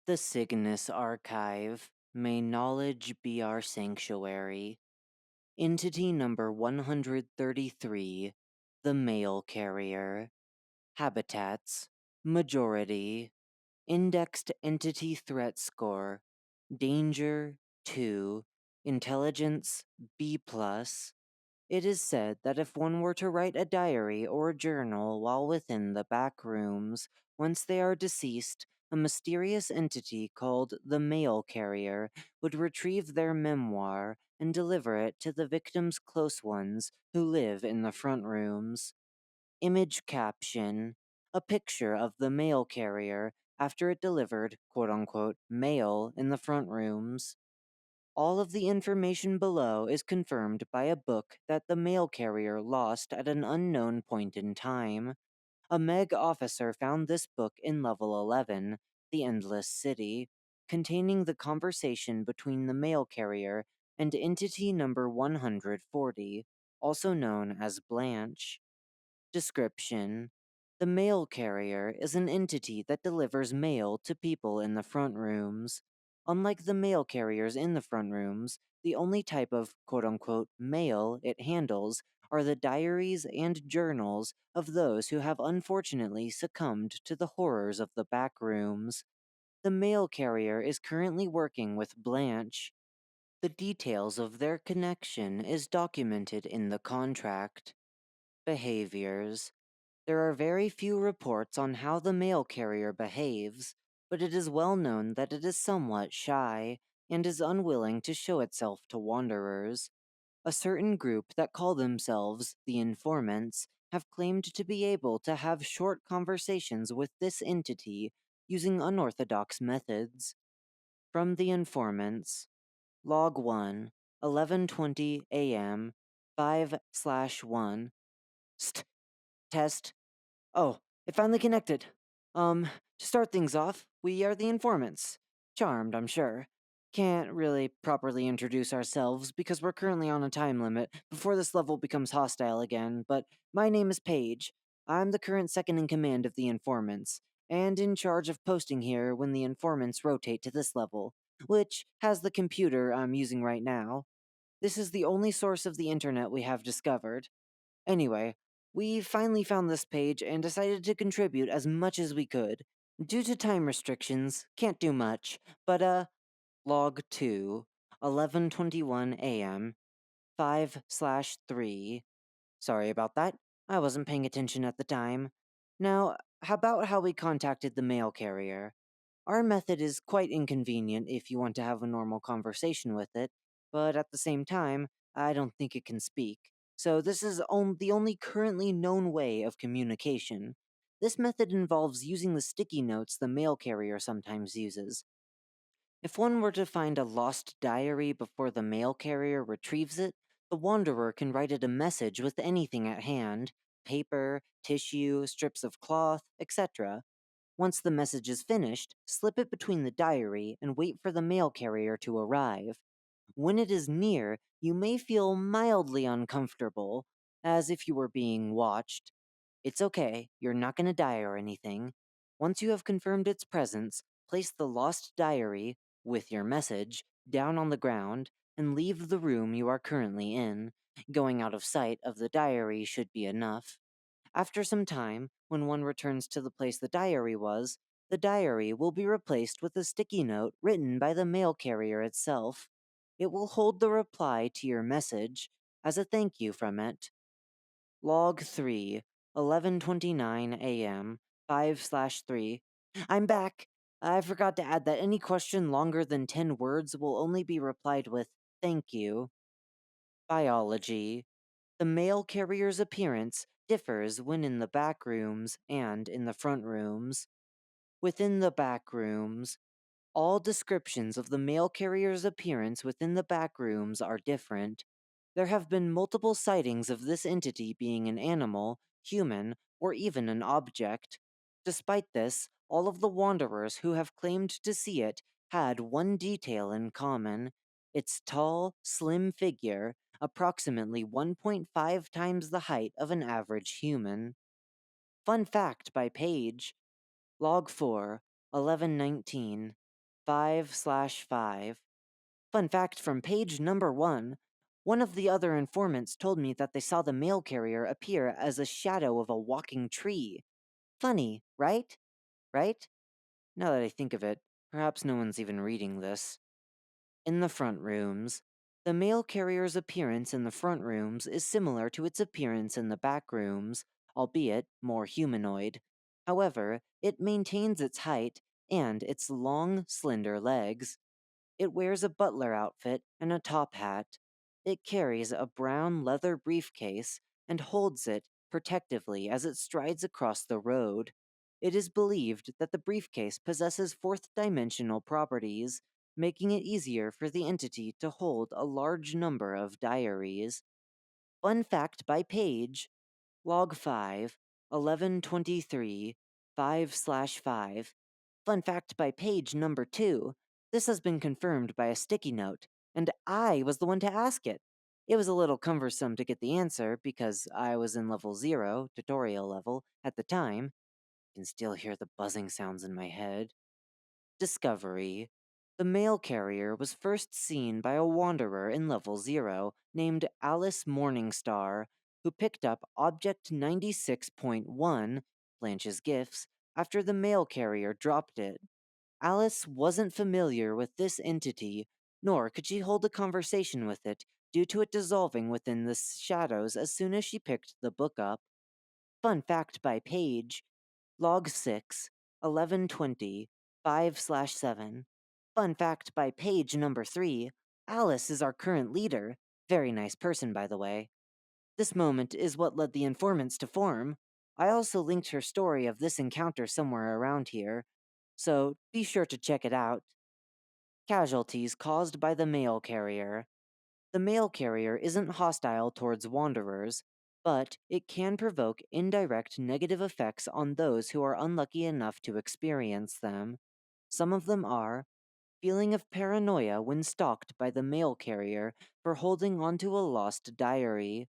The Cygnus Archive. May knowledge be our sanctuary. Entity number 133. The Mail Carrier. Habitats. Majority. Indexed Entity Threat Score. Danger 2. Intelligence B+. It is said that if one were to write a diary or a journal while within the Backrooms, once they are deceased, a mysterious entity called the Mail Carrier would retrieve their memoir and deliver it to the victim's close ones who live in the front rooms. Image caption: a picture of the mail carrier after it delivered quote unquote mail in the front rooms. All of the information below is confirmed by a book that the mail carrier lost at an unknown point in time. A Meg officer found this book in level 11, The Endless City, containing the conversation between the mail carrier and entity number 140, also known as Blanche. Description: the mail carrier is an entity that delivers mail to people in the front rooms. Unlike the mail carriers in the front rooms, the only type of quote unquote mail it handles are the diaries and journals of those who have unfortunately succumbed to the horrors of the back rooms. The mail carrier is currently working with Blanche. The details of their connection is documented in the contract. Behaviors: there are very few reports on how the mail carrier behaves, but it is well known that it is somewhat shy and is unwilling to show itself to wanderers. A certain group that call themselves the Informants have claimed to be able to have short conversations with this entity using unorthodox methods. From the Informants, Log 1, 11:20 a.m., 5/1. Test. Oh, it finally connected. To start things off, we are the informants. Charmed, I'm sure. Can't really properly introduce ourselves because we're currently on a time limit before this level becomes hostile again, but my name is Paige. I'm the current second in command of the informants, and in charge of posting here when the informants rotate to this level, which has the computer I'm using right now. This is the only source of the internet we have discovered. Anyway, we finally found this page and decided to contribute as much as we could. Due to time restrictions, can't do much, but log 2, 11:21 a.m., 5/3. Sorry about that. I wasn't paying attention at the time. Now, how about how we contacted the mail carrier? Our method is quite inconvenient if you want to have a normal conversation with it, but at the same time, I don't think it can speak. So this is the only currently known way of communication. This method involves using the sticky notes the mail carrier sometimes uses. If one were to find a lost diary before the mail carrier retrieves it, the wanderer can write it a message with anything at hand: paper, tissue, strips of cloth, etc. Once the message is finished, slip it between the diary and wait for the mail carrier to arrive. When it is near, you may feel mildly uncomfortable, as if you were being watched. It's okay, you're not going to die or anything. Once you have confirmed its presence, place the lost diary, with your message, down on the ground and leave the room you are currently in. Going out of sight of the diary should be enough. After some time, when one returns to the place the diary was, the diary will be replaced with a sticky note written by the mail carrier itself. It will hold the reply to your message as a thank you from it. Log 3, 11:29 a.m., 5/3. I'm back. I forgot to add that any question longer than 10 words will only be replied with thank you. Biology. The mail carrier's appearance differs when in the back rooms and in the front rooms. Within the back rooms, all descriptions of the mail carrier's appearance within the back rooms are different. There have been multiple sightings of this entity being an animal, human, or even an object. Despite this, all of the wanderers who have claimed to see it had one detail in common: its tall, slim figure, approximately 1.5 times the height of an average human. Fun fact by Page. Log 4, 11:19. 5/5. Fun fact from page number 1. One of the other informants told me that they saw the mail carrier appear as a shadow of a walking tree. Funny, right? Right? Now that I think of it, perhaps no one's even reading this. In the front rooms. The mail carrier's appearance in the front rooms is similar to its appearance in the back rooms, albeit more humanoid. However, it maintains its height and its long, slender legs. It wears a butler outfit and a top hat. It carries a brown leather briefcase and holds it protectively as it strides across the road. It is believed that the briefcase possesses fourth dimensional properties, making it easier for the entity to hold a large number of diaries. Fun fact by page: Log 5, 1123, 5/5. Fun fact by page number 2. This has been confirmed by a sticky note, and I was the one to ask it. It was a little cumbersome to get the answer because I was in level 0, tutorial level, at the time. I can still hear the buzzing sounds in my head. Discovery. The mail carrier was first seen by a wanderer in level 0 named Alice Morningstar, who picked up Object 96.1, Blanche's gifts, after the mail carrier dropped it. Alice wasn't familiar with this entity, nor could she hold a conversation with it due to it dissolving within the shadows as soon as she picked the book up. Fun fact by page: Log 6, 1120, 5/7. Fun fact by page number 3. Alice is our current leader. Very nice person, by the way. This moment is what led the informants to form. I also linked her story of this encounter somewhere around here, so be sure to check it out. Casualties caused by the mail carrier. The mail carrier isn't hostile towards wanderers, but it can provoke indirect negative effects on those who are unlucky enough to experience them. Some of them are feeling of paranoia when stalked by the mail carrier for holding onto a lost diary,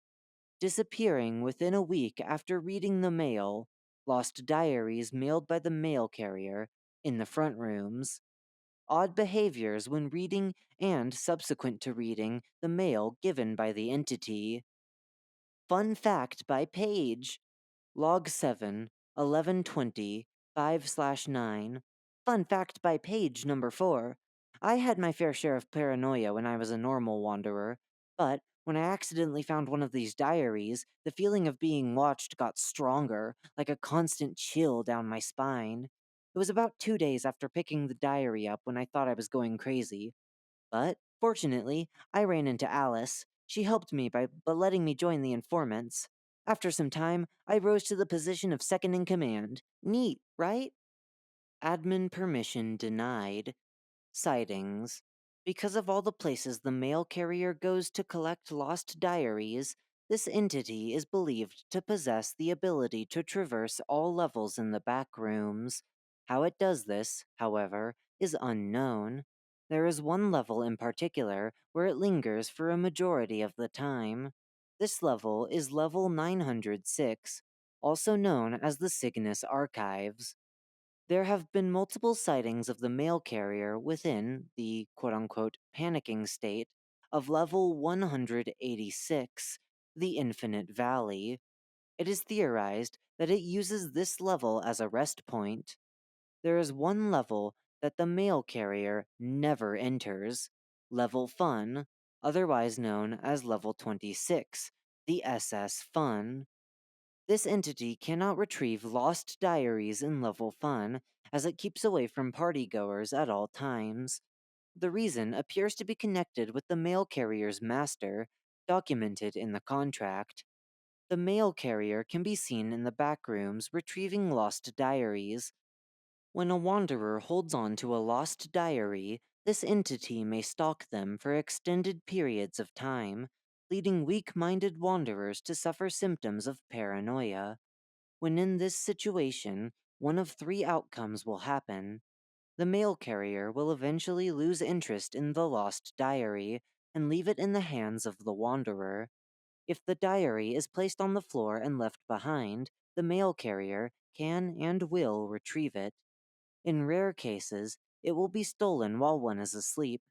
disappearing within a week after reading the mail, lost diaries mailed by the mail carrier in the front rooms, odd behaviors when reading and subsequent to reading the mail given by the entity. Fun fact by page: Log 7, 1120, 5/9. Fun fact by page number 4. I had my fair share of paranoia when I was a normal wanderer, but when I accidentally found one of these diaries, the feeling of being watched got stronger, like a constant chill down my spine. It was about 2 days after picking the diary up when I thought I was going crazy. But, fortunately, I ran into Alice. She helped me by letting me join the informants. After some time, I rose to the position of second in command. Neat, right? Admin permission denied. Sightings. Because of all the places the mail carrier goes to collect lost diaries, this entity is believed to possess the ability to traverse all levels in the back rooms. How it does this, however, is unknown. There is one level in particular where it lingers for a majority of the time. This level is level 906, also known as the Cygnus Archives. There have been multiple sightings of the mail carrier within the quote unquote panicking state of level 186, the Infinite Valley. It is theorized that it uses this level as a rest point. There is one level that the mail carrier never enters: Level Fun, otherwise known as Level 26, the SS Fun. This entity cannot retrieve lost diaries in level Fun, as it keeps away from partygoers at all times. The reason appears to be connected with the mail carrier's master, documented in the contract. The mail carrier can be seen in the back rooms retrieving lost diaries. When a wanderer holds on to a lost diary, this entity may stalk them for extended periods of time, leading weak-minded wanderers to suffer symptoms of paranoia. When in this situation, one of three outcomes will happen. The mail carrier will eventually lose interest in the lost diary and leave it in the hands of the wanderer. If the diary is placed on the floor and left behind, the mail carrier can and will retrieve it. In rare cases, it will be stolen while one is asleep.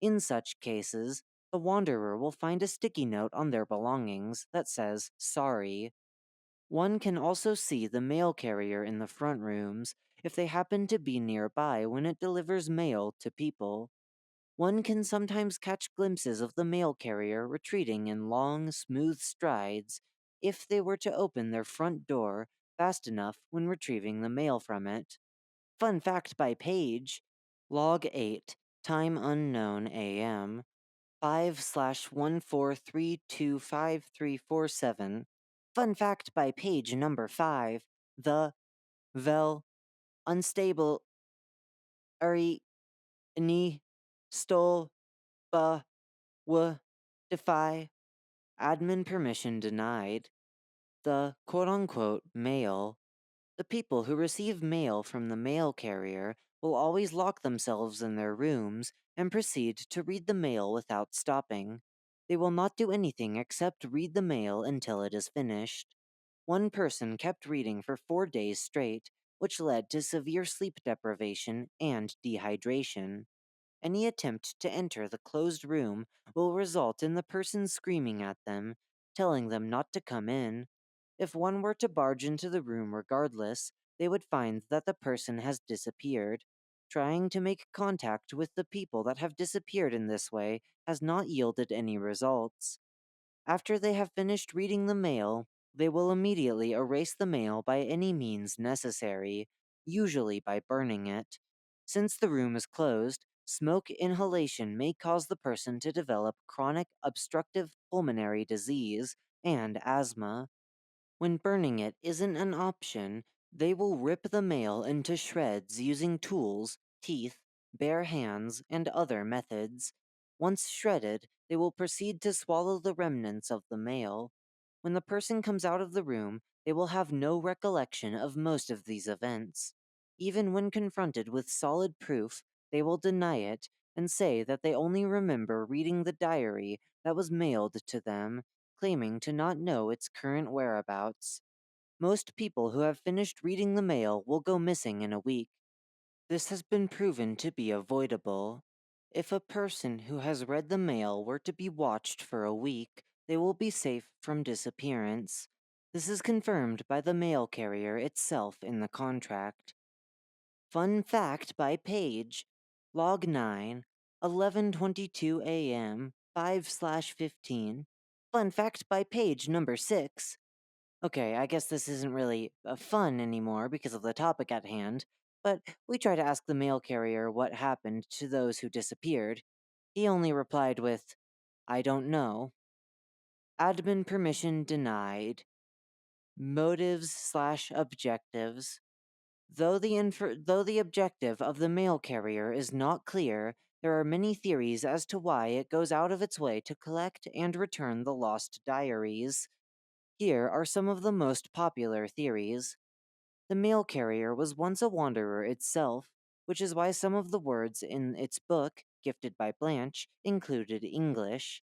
In such cases, the wanderer will find a sticky note on their belongings that says, "Sorry." One can also see the mail carrier in the front rooms if they happen to be nearby when it delivers mail to people. One can sometimes catch glimpses of the mail carrier retreating in long, smooth strides if they were to open their front door fast enough when retrieving the mail from it. Fun fact by page: Log 8, time unknown AM, 5/14325347. Fun fact by page number 5, the, vel, unstable, uri, ni, stole, ba, w, defy, admin permission denied. The quote unquote mail. The people who receive mail from the mail carrier will always lock themselves in their rooms and proceed to read the mail without stopping. They will not do anything except read the mail until it is finished. One person kept reading for 4 days straight, which led to severe sleep deprivation and dehydration. Any attempt to enter the closed room will result in the person screaming at them, telling them not to come in. If one were to barge into the room regardless, they would find that the person has disappeared. Trying to make contact with the people that have disappeared in this way has not yielded any results. After they have finished reading the mail, they will immediately erase the mail by any means necessary, usually by burning it. Since the room is closed, smoke inhalation may cause the person to develop chronic obstructive pulmonary disease and asthma. When burning it isn't an option, they will rip the mail into shreds using tools, teeth, bare hands, and other methods. Once shredded, they will proceed to swallow the remnants of the mail. When the person comes out of the room, they will have no recollection of most of these events. Even when confronted with solid proof, they will deny it and say that they only remember reading the diary that was mailed to them, claiming to not know its current whereabouts. Most people who have finished reading the mail will go missing in a week. This has been proven to be avoidable. If a person who has read the mail were to be watched for a week, they will be safe from disappearance. This is confirmed by the mail carrier itself in the contract. Fun fact by page: Log 9, 11:22 a.m., 5/15. Fun fact by page number 6. Okay, I guess this isn't really fun anymore because of the topic at hand, but we try to ask the mail carrier what happened to those who disappeared. He only replied with, "I don't know." Admin permission denied. Motives/objectives. Though the objective of the mail carrier is not clear, there are many theories as to why it goes out of its way to collect and return the lost diaries. Here are some of the most popular theories. The mail carrier was once a wanderer itself, which is why some of the words in its book, gifted by Blanche, included English.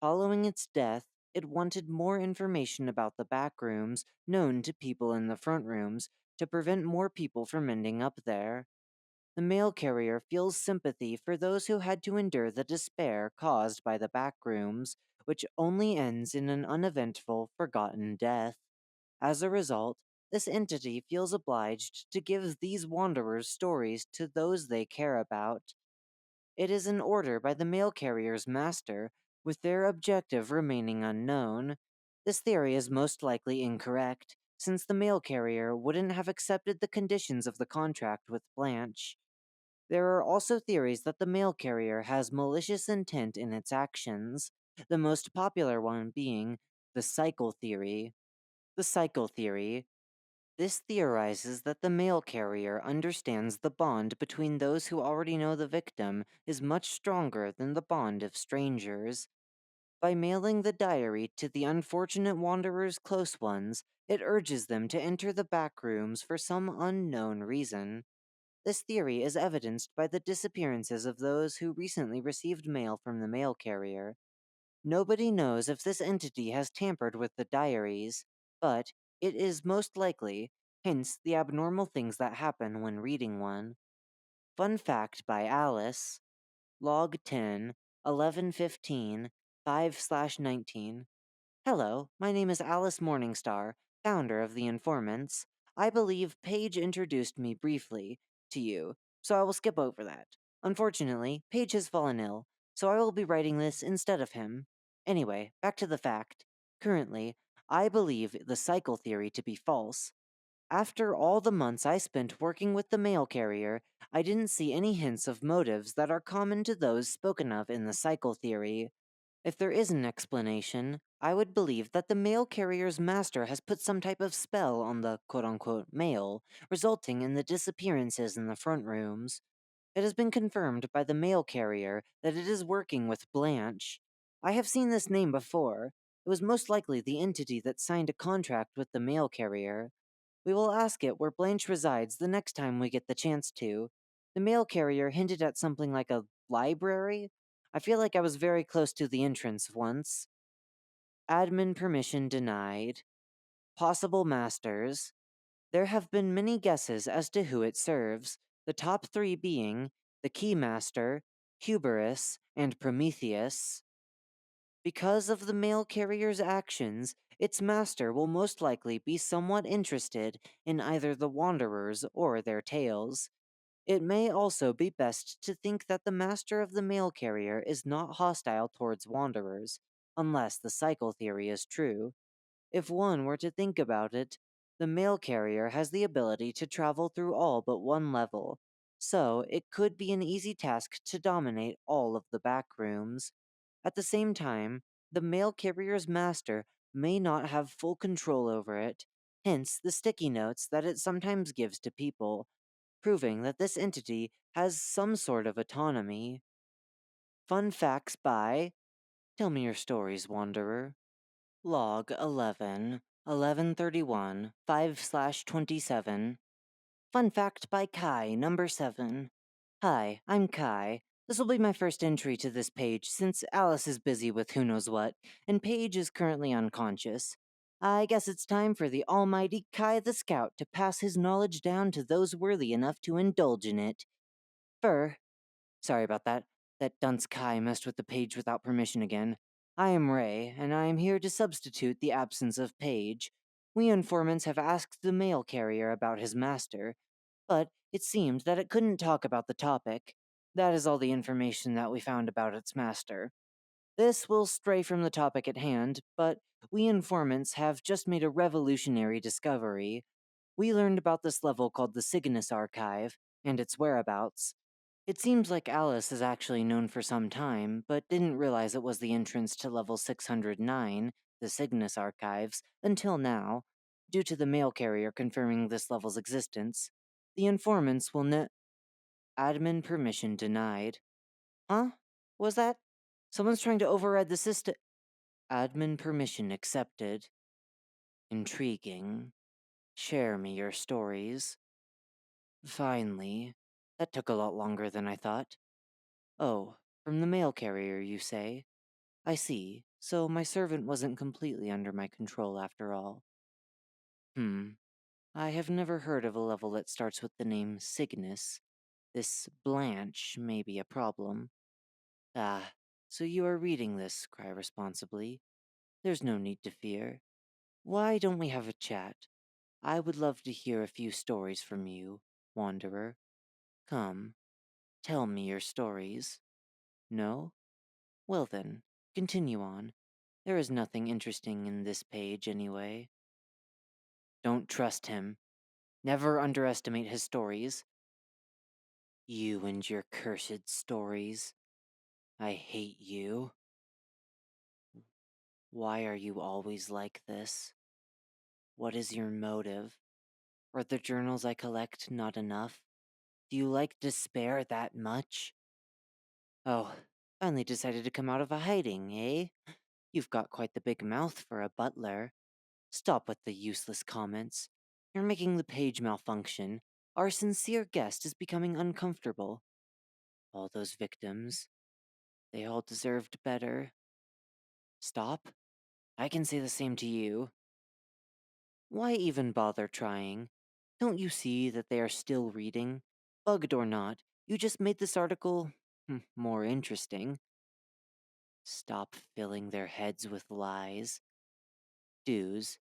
Following its death, it wanted more information about the back rooms known to people in the front rooms to prevent more people from ending up there. The mail carrier feels sympathy for those who had to endure the despair caused by the back rooms, which only ends in an uneventful, forgotten death. As a result, this entity feels obliged to give these wanderers stories to those they care about. It is an order by the mail carrier's master, with their objective remaining unknown. This theory is most likely incorrect, since the mail carrier wouldn't have accepted the conditions of the contract with Blanche. There are also theories that the mail carrier has malicious intent in its actions, the most popular one being the cycle theory. The cycle theory. This theorizes that the mail carrier understands the bond between those who already know the victim is much stronger than the bond of strangers. By mailing the diary to the unfortunate wanderer's close ones, it urges them to enter the back rooms for some unknown reason. This theory is evidenced by the disappearances of those who recently received mail from the mail carrier. Nobody knows if this entity has tampered with the diaries, but it is most likely, hence the abnormal things that happen when reading one. Fun fact by Alice, log 10, 1115, 5/19. Hello, my name is Alice Morningstar, founder of The Informants. I believe Paige introduced me briefly to you, so I will skip over that. Unfortunately, Paige has fallen ill, so I will be writing this instead of him. Anyway, back to the fact. Currently, I believe the cycle theory to be false. After all the months I spent working with the mail carrier, I didn't see any hints of motives that are common to those spoken of in the cycle theory. If there is an explanation, I would believe that the mail carrier's master has put some type of spell on the quote unquote mail, resulting in the disappearances in the front rooms. It has been confirmed by the mail carrier that it is working with Blanche. I have seen this name before. It was most likely the entity that signed a contract with the mail carrier. We will ask it where Blanche resides the next time we get the chance to. The mail carrier hinted at something like a library. I feel like I was very close to the entrance once. Admin permission denied. Possible masters. There have been many guesses as to who it serves, the top three being the Keymaster, Hubris, and Prometheus. Because of the mail carrier's actions, its master will most likely be somewhat interested in either the Wanderers or their tales. It may also be best to think that the master of the mail carrier is not hostile towards Wanderers, unless the cycle theory is true. If one were to think about it, the mail carrier has the ability to travel through all but one level, so it could be an easy task to dominate all of the back rooms. At the same time, the mail carrier's master may not have full control over it, hence the sticky notes that it sometimes gives to people, proving that this entity has some sort of autonomy. Fun facts by Tell Me Your Stories, Wanderer. Log 11, 1131, 5/27. Fun fact by Kai, number 7. Hi, I'm Kai. This will be my first entry to this page since Alice is busy with who knows what, and Paige is currently unconscious. I guess it's time for the almighty Kai the Scout to pass his knowledge down to those worthy enough to indulge in it. Fur. Sorry about that. That dunce Kai messed with the page without permission again. I am Ray, and I am here to substitute the absence of Paige. We informants have asked the mail carrier about his master, but it seemed that it couldn't talk about the topic. That is all the information that we found about its master. This will stray from the topic at hand, but we informants have just made a revolutionary discovery. We learned about this level called the Cygnus Archive, and its whereabouts. It seems like Alice is actually known for some time, but didn't realize it was the entrance to level 609, the Cygnus Archives, until now, due to the mail carrier confirming this level's existence. The informants will Admin permission denied. Huh? Was that? Someone's trying to override the system. Admin permission accepted. Intriguing. Share me your stories. Finally. That took a lot longer than I thought. Oh, from the mail carrier, you say? I see. So my servant wasn't completely under my control after all. I have never heard of a level that starts with the name Cygnus. This Blanche may be a problem. Ah, so you are reading this, cry responsibly. There's no need to fear. Why don't we have a chat? I would love to hear a few stories from you, Wanderer. Come, tell me your stories. No? Well then, continue on. There is nothing interesting in this page anyway. Don't trust him. Never underestimate his stories. You and your cursed stories. I hate you. Why are you always like this? What is your motive? Are the journals I collect not enough? Do you like despair that much? Oh, finally decided to come out of a hiding, eh? You've got quite the big mouth for a butler. Stop with the useless comments. You're making the page malfunction. Our sincere guest is becoming uncomfortable. All those victims, they all deserved better. Stop? I can say the same to you. Why even bother trying? Don't you see that they are still reading? Bugged or not, You just made this article more interesting. Stop filling their heads with lies. Dues.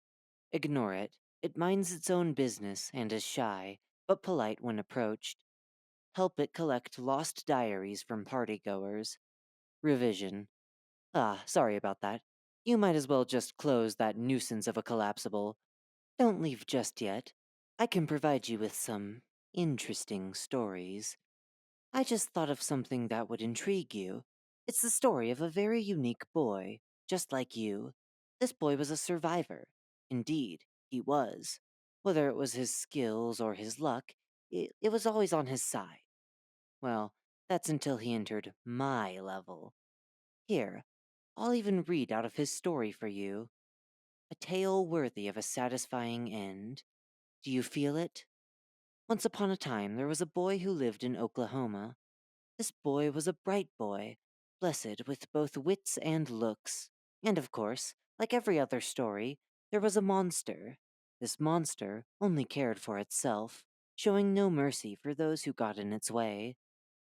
Ignore it. It minds its own business and is shy, but polite when approached. Help it collect lost diaries from partygoers. Revision. Ah, sorry about that. You might as well just close that nuisance of a collapsible. Don't leave just yet. I can provide you with some interesting stories. I just thought of something that would intrigue you. It's the story of a very unique boy, just like you. This boy was a survivor. Indeed, he was. Whether it was his skills or his luck, it was always on his side. Well, that's until he entered my level. Here, I'll even read out of his story for you. A tale worthy of a satisfying end. Do you feel it? Once upon a time, there was a boy who lived in Oklahoma. This boy was a bright boy, blessed with both wits and looks. And of course, like every other story, there was a monster. This monster only cared for itself, showing no mercy for those who got in its way.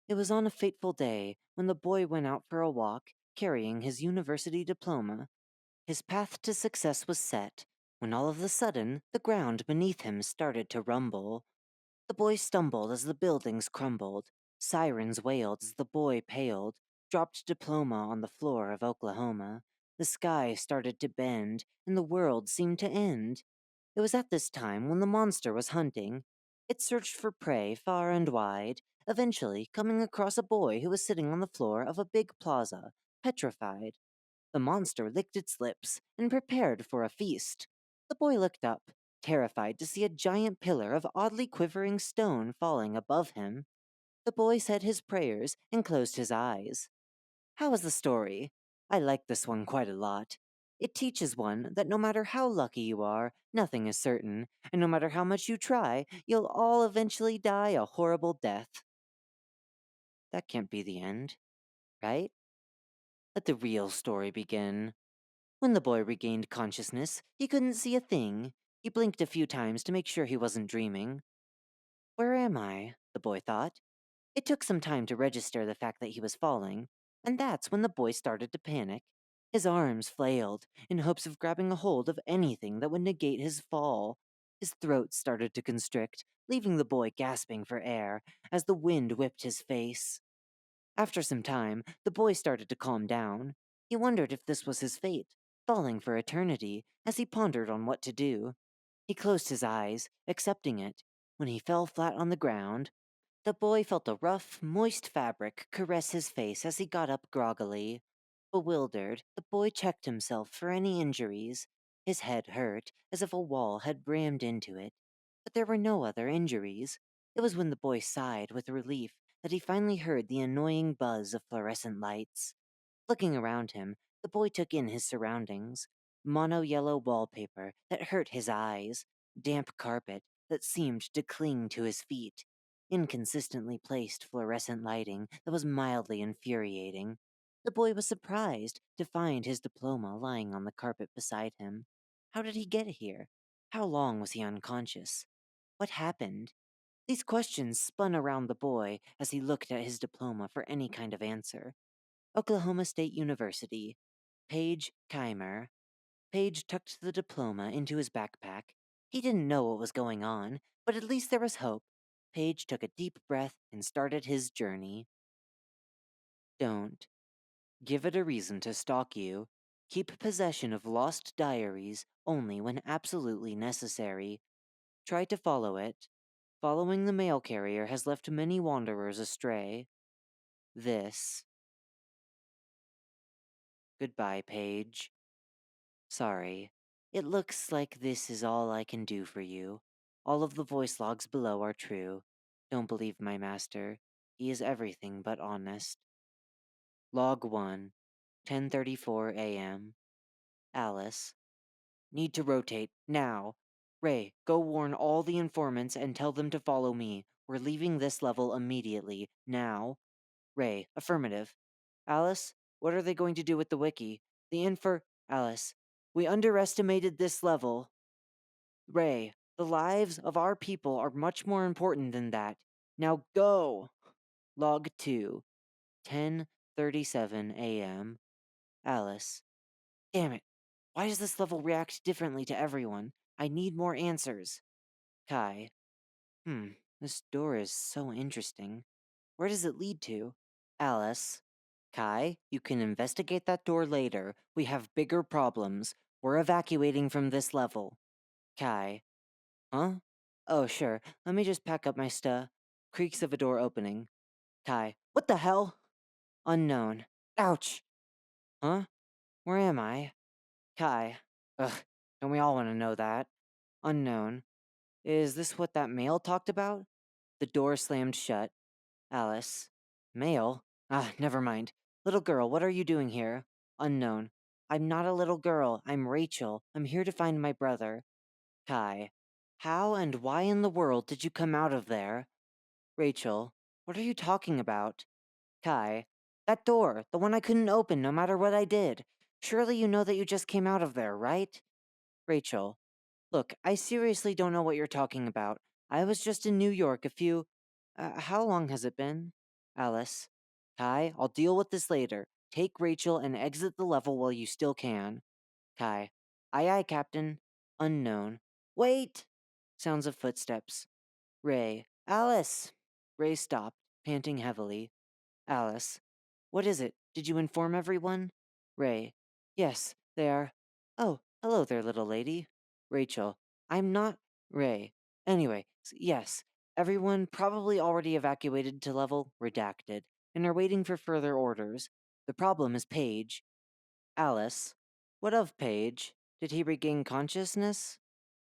It was on a fateful day when the boy went out for a walk, carrying his university diploma. His path to success was set, when all of a sudden the ground beneath him started to rumble. The boy stumbled as the buildings crumbled. Sirens wailed as the boy paled, dropped diploma on the floor of Oklahoma. The sky started to bend, and the world seemed to end. It was at this time when the monster was hunting. It searched for prey far and wide, eventually coming across a boy who was sitting on the floor of a big plaza, petrified. The monster licked its lips and prepared for a feast. The boy looked up, terrified to see a giant pillar of oddly quivering stone falling above him. The boy said his prayers and closed his eyes. How was the story? I like this one quite a lot. It teaches one that no matter how lucky you are, nothing is certain, and no matter how much you try, you'll all eventually die a horrible death. That can't be the end, right? Let the real story begin. When the boy regained consciousness, he couldn't see a thing. He blinked a few times to make sure he wasn't dreaming. Where am I? The boy thought. It took some time to register the fact that he was falling, and that's when the boy started to panic. His arms flailed in hopes of grabbing a hold of anything that would negate his fall. His throat started to constrict, leaving the boy gasping for air as the wind whipped his face. After some time, the boy started to calm down. He wondered if this was his fate, falling for eternity, as he pondered on what to do. He closed his eyes, accepting it. When he fell flat on the ground, the boy felt a rough, moist fabric caress his face as he got up groggily. Bewildered, the boy checked himself for any injuries. His head hurt, as if a wall had rammed into it. But there were no other injuries. It was when the boy sighed with relief that he finally heard the annoying buzz of fluorescent lights. Looking around him, the boy took in his surroundings. Mono yellow wallpaper that hurt his eyes, damp carpet that seemed to cling to his feet, inconsistently placed fluorescent lighting that was mildly infuriating. The boy was surprised to find his diploma lying on the carpet beside him. How did he get here? How long was he unconscious? What happened? These questions spun around the boy as he looked at his diploma for any kind of answer. Oklahoma State University. Paige Keimer. Paige tucked the diploma into his backpack. He didn't know what was going on, but at least there was hope. Paige took a deep breath and started his journey. Don't. Give it a reason to stalk you. Keep possession of lost diaries only when absolutely necessary. Try to follow it. Following the mail carrier has left many wanderers astray. This. Goodbye, Paige. Sorry. It looks like this is all I can do for you. All of the voice logs below are true. Don't believe my master. He is everything but honest. Log 1, 10:34 a.m. Alice. Need to rotate, now. Ray, go warn all the informants and tell them to follow me. We're leaving this level immediately, now. Ray, affirmative. Alice, what are they going to do with the wiki? The Alice, we underestimated this level. Ray, the lives of our people are much more important than that. Now go! Log 2, 10:37 a.m. Alice. Damn it. Why does this level react differently to everyone? I need more answers. Kai. This door is so interesting. Where does it lead to? Alice. Kai, you can investigate that door later. We have bigger problems. We're evacuating from this level. Kai. Huh? Oh, sure. Let me just pack up my stuff. Creaks of a door opening. Kai. What the hell? Unknown. Ouch. Huh? Where am I? Kai. Ugh. Don't we all want to know that? Unknown. Is this what that mail talked about? The door slammed shut. Alice. Mail? Ah, never mind. Little girl, what are you doing here? Unknown. I'm not a little girl. I'm Rachel. I'm here to find my brother. Kai. How and why in the world did you come out of there? Rachel. What are you talking about? Kai. That door, the one I couldn't open no matter what I did. Surely you know that you just came out of there, right? Rachel. Look, I seriously don't know what you're talking about. I was just in New York a few. How long has it been? Alice. Kai, I'll deal with this later. Take Rachel and exit the level while you still can. Kai. Aye, aye, Captain. Unknown. Wait! Sounds of footsteps. Ray. Alice! Ray stopped, panting heavily. Alice. What is it? Did you inform everyone? Ray. Yes, they are. Oh, hello there, little lady. Rachel. I'm not. Ray. Anyway, yes. Everyone probably already evacuated to level redacted and are waiting for further orders. The problem is Paige. Alice. What of Paige? Did he regain consciousness?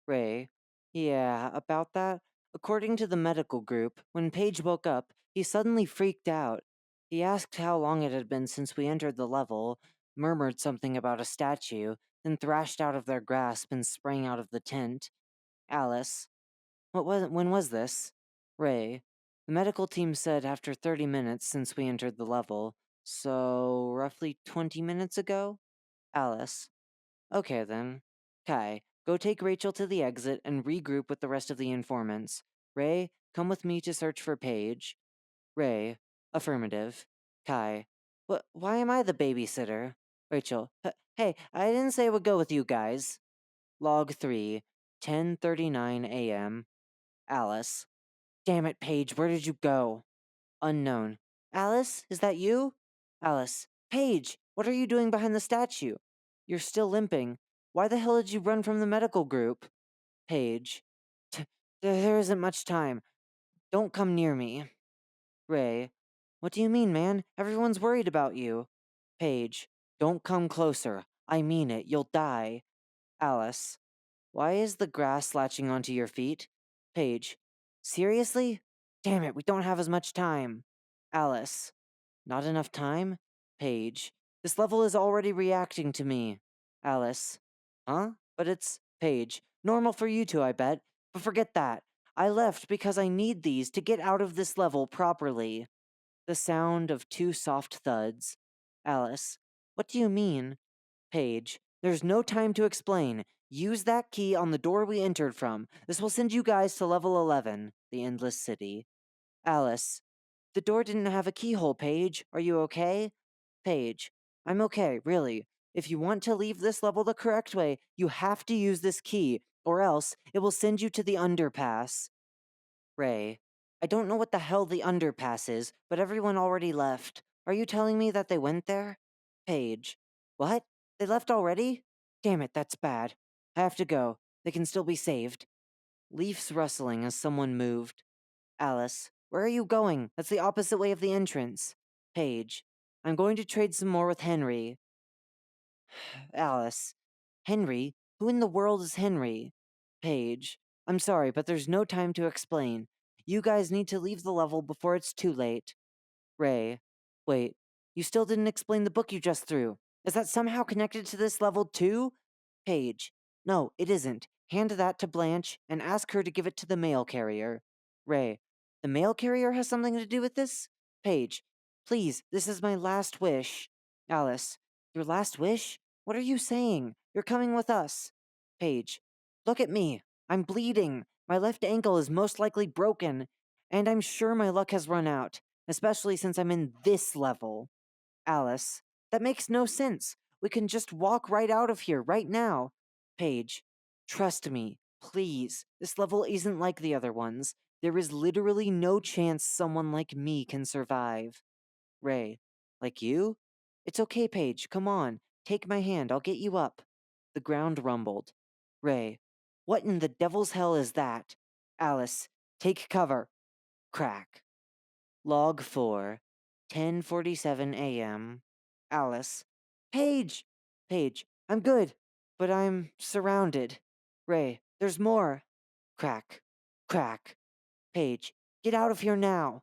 Ray. Yeah, about that. According to the medical group, when Paige woke up, he suddenly freaked out. He asked how long it had been since we entered the level, murmured something about a statue, then thrashed out of their grasp and sprang out of the tent. Alice. When was this? Ray. The medical team said after 30 minutes since we entered the level, so roughly 20 minutes ago? Alice. Okay then. Kai, go take Rachel to the exit and regroup with the rest of the informants. Ray, come with me to search for Paige. Ray, affirmative. Kai, why am I the babysitter? Rachel, hey, I didn't say I would go with you guys. Log 3, 10:39 a.m. Alice. Damn it, Paige, where did you go? Unknown. Alice, is that you? Alice. Paige, what are you doing behind the statue? You're still limping. Why the hell did you run from the medical group? Paige. There isn't much time. Don't come near me. Ray. What do you mean, man? Everyone's worried about you. Paige. Don't come closer. I mean it. You'll die. Alice. Why is the grass latching onto your feet? Paige. Seriously? Damn it, we don't have as much time. Alice. Not enough time? Paige. This level is already reacting to me. Alice. Huh? But it's Paige. Normal for you two, I bet. But forget that. I left because I need these to get out of this level properly. The sound of two soft thuds. Alice. What do you mean? Paige. There's no time to explain. Use that key on the door we entered from. This will send you guys to level 11, the Endless City. Alice. The door didn't have a keyhole, Paige. Are you okay? Paige. I'm okay, really. If you want to leave this level the correct way, you have to use this key, or else it will send you to the underpass. Ray. I don't know what the hell the underpass is, but everyone already left. Are you telling me that they went there? Paige. What? They left already? Damn it, that's bad. I have to go. They can still be saved. Leaves rustling as someone moved. Alice. Where are you going? That's the opposite way of the entrance. Paige. I'm going to trade some more with Henry. Alice. Henry? Who in the world is Henry? Paige. I'm sorry, but there's no time to explain. You guys need to leave the level before it's too late. Ray. Wait, you still didn't explain the book you just threw. Is that somehow connected to this level too? Paige. No, it isn't. Hand that to Blanche and ask her to give it to the mail carrier. Ray. The mail carrier has something to do with this? Paige. Please, this is my last wish. Alice. Your last wish? What are you saying? You're coming with us. Paige. Look at me. I'm bleeding. My left ankle is most likely broken. And I'm sure my luck has run out. especially since I'm in this level. Alice, that makes no sense. We can just walk right out of here right now. Paige, trust me, please. This level isn't like the other ones. There is literally no chance someone like me can survive. Ray, like you? It's okay, Paige. Come on. Take my hand. I'll get you up. The ground rumbled. Ray, what in the devil's hell is that? Alice, take cover. Crack. Log 4, 10:47 a.m. Alice. Paige! Paige, I'm good, but I'm surrounded. Ray, there's more. Crack. Crack. Paige, get out of here now.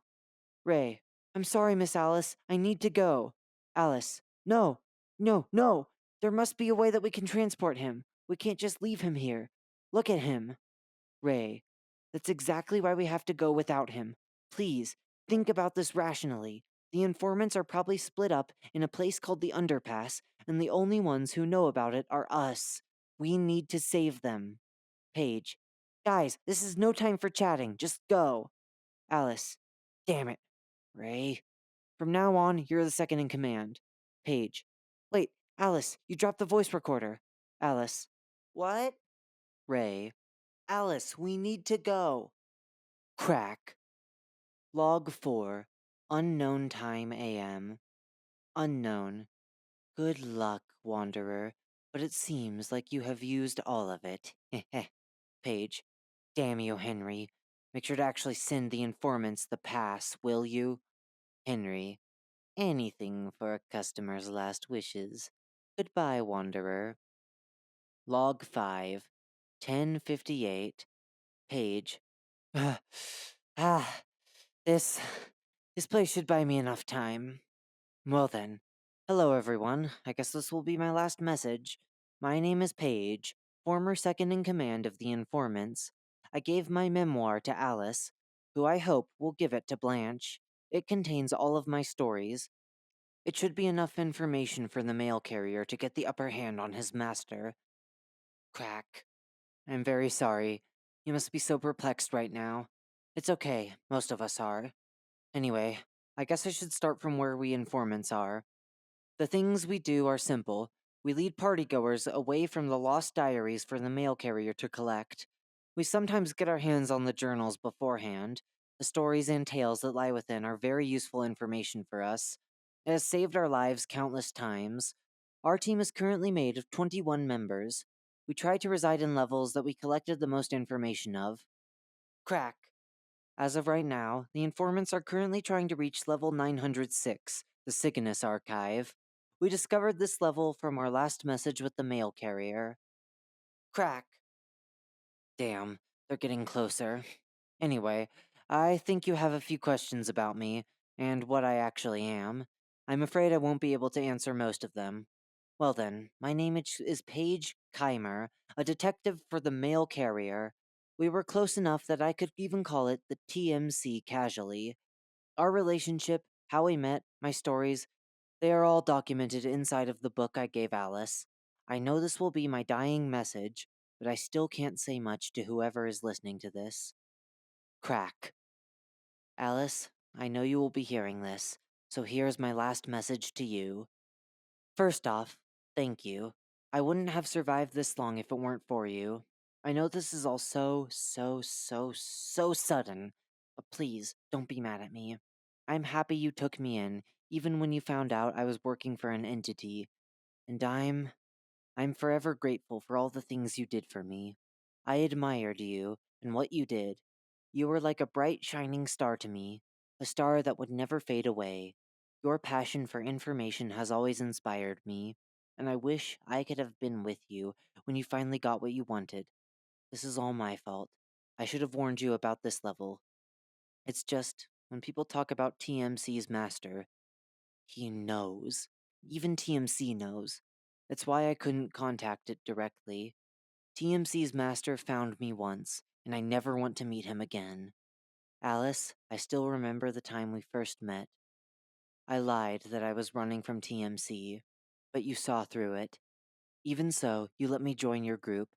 Ray, I'm sorry, Miss Alice. I need to go. Alice, no. No, no. There must be a way that we can transport him. We can't just leave him here. Look at him. Ray, that's exactly why we have to go without him. Please, think about this rationally. The informants are probably split up in a place called the Underpass, and the only ones who know about it are us. We need to save them. Paige, guys, this is no time for chatting. Just go. Alice, damn it. Ray, from now on, you're the second in command. Paige, wait, Alice, you dropped the voice recorder. Alice, what? Ray, Alice, we need to go. Crack. Log 4. Unknown time AM. Unknown. Good luck, Wanderer, but it seems like you have used all of it. Page. Damn you, Henry. Make sure to actually send the informants the pass, will you? Henry. Anything for a customer's last wishes. Goodbye, Wanderer. Log 5. 10:58. Page. Ah, this. This place should buy me enough time. Well then. Hello, everyone. I guess this will be my last message. My name is Paige, former second in command of the informants. I gave my memoir to Alice, who I hope will give it to Blanche. It contains all of my stories. It should be enough information for the mail carrier to get the upper hand on his master. Crack. I'm very sorry. You must be so perplexed right now. It's okay, most of us are. Anyway, I guess I should start from where we informants are. The things we do are simple. We lead partygoers away from the lost diaries for the mail carrier to collect. We sometimes get our hands on the journals beforehand. The stories and tales that lie within are very useful information for us. It has saved our lives countless times. Our team is currently made of 21 members. We try to reside in levels that we collected the most information of. Crack. As of right now, the informants are currently trying to reach level 906, the Cygnus archive. We discovered this level from our last message with the mail carrier. Crack. Damn, they're getting closer. Anyway, I think you have a few questions about me, and what I actually am. I'm afraid I won't be able to answer most of them. Well then, my name is Paige Keimer, a detective for the mail carrier. We were close enough that I could even call it the TMC casually. Our relationship, how we met, my stories, they are all documented inside of the book I gave Alice. I know this will be my dying message, but I still can't say much to whoever is listening to this. Crack. Alice, I know you will be hearing this, so here's my last message to you. First off, thank you. I wouldn't have survived this long if it weren't for you. I know this is all so sudden, but please don't be mad at me. I'm happy you took me in, even when you found out I was working for an entity, and I'm forever grateful for all the things you did for me. I admired you and what you did. You were like a bright, shining star to me, a star that would never fade away. Your passion for information has always inspired me, and I wish I could have been with you when you finally got what you wanted. This is all my fault. I should have warned you about this level. It's just, when people talk about TMC's master, he knows. Even TMC knows. That's why I couldn't contact it directly. TMC's master found me once, and I never want to meet him again. Alice, I still remember the time we first met. I lied that I was running from TMC, but you saw through it. Even so, you let me join your group,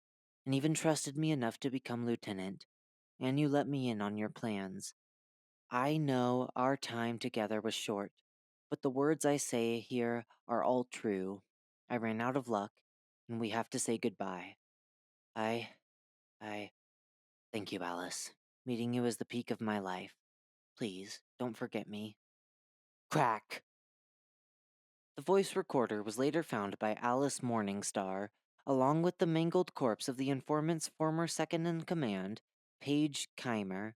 and even trusted me enough to become lieutenant, and you let me in on your plans. I know our time together was short, but the words I say here are all true. I ran out of luck, and we have to say goodbye. I thank you, Alice. Meeting you is the peak of my life. Please, don't forget me. Crack! The voice recorder was later found by Alice Morningstar, along with the mangled corpse of the informant's former second in command, Paige Keimer.